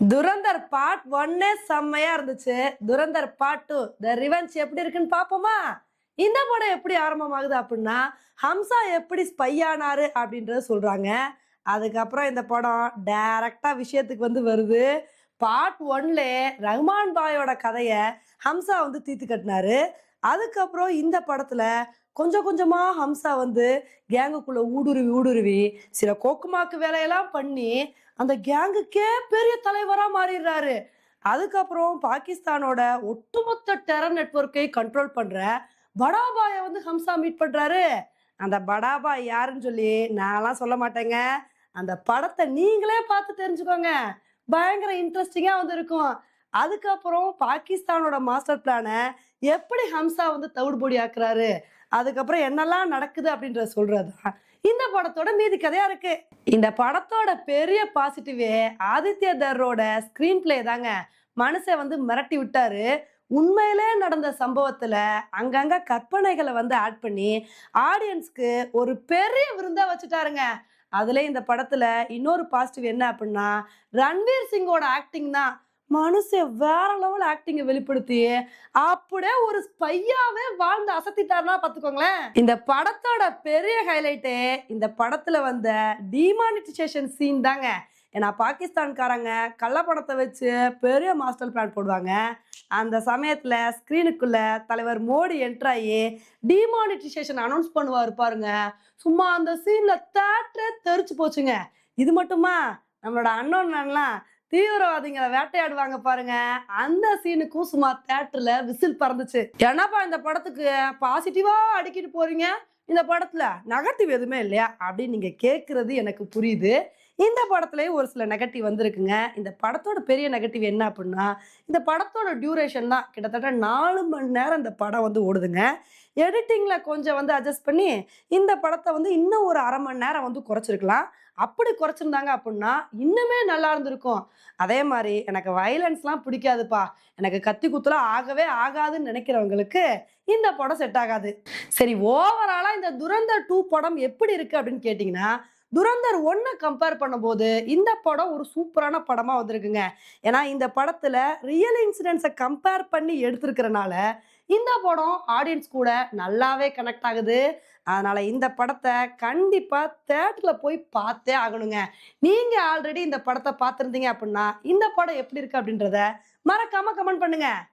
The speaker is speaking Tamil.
துரந்தர் பார்ட் 1 செம்மையா இருந்துச்சு. துரந்தர் பார்ட் 2 த ரிவெஞ்ச் எப்படி இருக்குன்னு பாப்போமா? இந்த படம் எப்படி ஆரம்பமாகுது அப்படின்னா, ஹம்சா எப்படி ஸ்பை ஆனாரு அப்படின்றத சொல்றாங்க. அதுக்கப்புறம் இந்த படம் டைரக்டா விஷயத்துக்கு வருது. பார்ட் 1லே ரஹ்மான் பாயோட கதைய ஹம்சா தீர்த்து கட்டினாரு. அதுக்கப்புறம் இந்த படத்துல கொஞ்சம் கொஞ்சமா ஹம்சா கேங்குக்குள்ள ஊடுருவி ஊடுருவி சில கோக்குமாக்கு வேலையெல்லாம் பண்ணி அந்த கேங்குக்கே பெரிய தலைவரா மாறிடுறாரு. அதுக்கப்புறம் பாகிஸ்தானோட ஒட்டுமொத்த டெரர் நெட்வொர்க்கை கண்ட்ரோல் பண்ற படாபாய ஹம்சா மீட் பண்றாரு. அந்த படாபாய் யாருன்னு சொல்லி நான்லாம் சொல்ல மாட்டேங்க. அந்த படத்தை நீங்களே பார்த்து தெரிஞ்சுக்கோங்க. பயங்கர இன்ட்ரெஸ்டிங்கா இருக்கும். அதுக்கப்புறம் பாகிஸ்தானோட மாஸ்டர் பிளான எப்படி ஹம்சா தவிடுபொடி ஆக்குறாரு, அதுக்கப்புறம் என்னெல்லாம் நடக்குது அப்படின்றத சொல்றதுதான் இந்த படத்தோட மீதி கதையா இருக்கு. இந்த படத்தோட பெரிய பாசிட்டிவே ஆதித்ய தரோட ஸ்கிரீன் பிளே தாங்க. மனுஷன் மிரட்டி விட்டாரு. உண்மையிலே நடந்த சம்பவத்துல அங்கங்க கற்பனைகளை ஆட் பண்ணி ஆடியன்ஸ்க்கு ஒரு பெரிய விருந்தா வச்சுட்டாருங்க. அதுல இந்த படத்துல இன்னொரு பாசிட்டிவ் என்ன அப்படின்னா, ரன்வீர் சிங்கோட ஆக்டிங் தான். மனுஷன் வேற லெவல் ஆக்டிங்க வெளிப்படுத்தி அப்படியே ஒரு ஸ்பையாவே வாழ்ந்து அசத்திட்டாருன்னா பாத்துக்கோங்களேன். இந்த படத்தோட பெரிய ஹைலைட்டே இந்த படத்துல டிமானிட்டைசேஷன் சீன் தாங்க. ஏன்னா பாகிஸ்தான்காரங்க கள்ளப்படத்தை வச்சு பெரிய மாஸ்டர் பிளான் போடுவாங்க. அந்த சமயத்துல ஸ்கிரீனுக்குள்ள தலைவர் மோடி என்ட்ராயி டிமானிட்டைசேஷன் அனௌன்ஸ் பண்ணுவாரு பாருங்க. சும்மா அந்த சீன்ல தேட்டரே தெரிச்சு போச்சுங்க. இது மட்டுமா, நம்மளோட அண்ணன்லாம் தீவிரவாதிகளை வேட்டையாடுவாங்க பாருங்க, அந்த சீனுக்கும் சும்மா தியேட்டர்ல விசில் பறந்துச்சு. என்னப்பா இந்த படத்துக்கு பாசிட்டிவா அடிக்கிட்டு போறீங்க, இந்த படத்துல நெகட்டிவ் எதுவுமே இல்லையா அப்படின்னு நீங்க கேட்கறது எனக்கு புரியுது. இந்த படத்துலயே ஒரு சில நெகட்டிவ் வந்திருக்குங்க. இந்த படத்தோட பெரிய நெகட்டிவ் என்ன அப்படின்னா, இந்த படத்தோட டியூரேஷன் தான் கிட்டத்தட்ட 4 மணி நேரம் இந்த படம் ஓடுதுங்க. எடிட்டிங்ல கொஞ்சம் அட்ஜஸ்ட் பண்ணி இந்த படத்தை இன்னும் ஒரு 1/2 மணி நேரம் குறைச்சிருக்கலாம். அப்படி குறைச்சிருந்தாங்க அப்படின்னா இன்னுமே நல்லா இருந்திருக்கும். அதே மாதிரி எனக்கு வயலன்ஸ்லாம் பிடிக்காதுப்பா, எனக்கு கத்தி குத்துலாம் ஆகவே ஆகாதுன்னு நினைக்கிறவங்களுக்கு இந்த படம் செட் ஆகாது. சரி, ஓவராலா இந்த துரந்தர் 2 படம் எப்படி இருக்கு அப்படின்னு கேட்டீங்கன்னா, துரந்தர் 1 கம்பேர் பண்ணும்போது இந்த படம் ஒரு சூப்பரான படமா வந்திருக்குங்க. ஏன்னா இந்த படத்துல ரியல் இன்சிடென்ட்ஸை கம்பேர் பண்ணி எடுத்திருக்கிறனால இந்த படம் ஆடியன்ஸ் கூட நல்லாவே கனெக்ட் ஆகுது. அதனால இந்த படத்தை கண்டிப்பா தியேட்டர்ல போய் பார்த்தே ஆகணுங்க. நீங்க ஆல்ரெடி இந்த படத்தை பார்த்திருந்தீங்க அப்படின்னா இந்த படம் எப்படி இருக்கு அப்படின்றத மறக்காம கமெண்ட் பண்ணுங்க.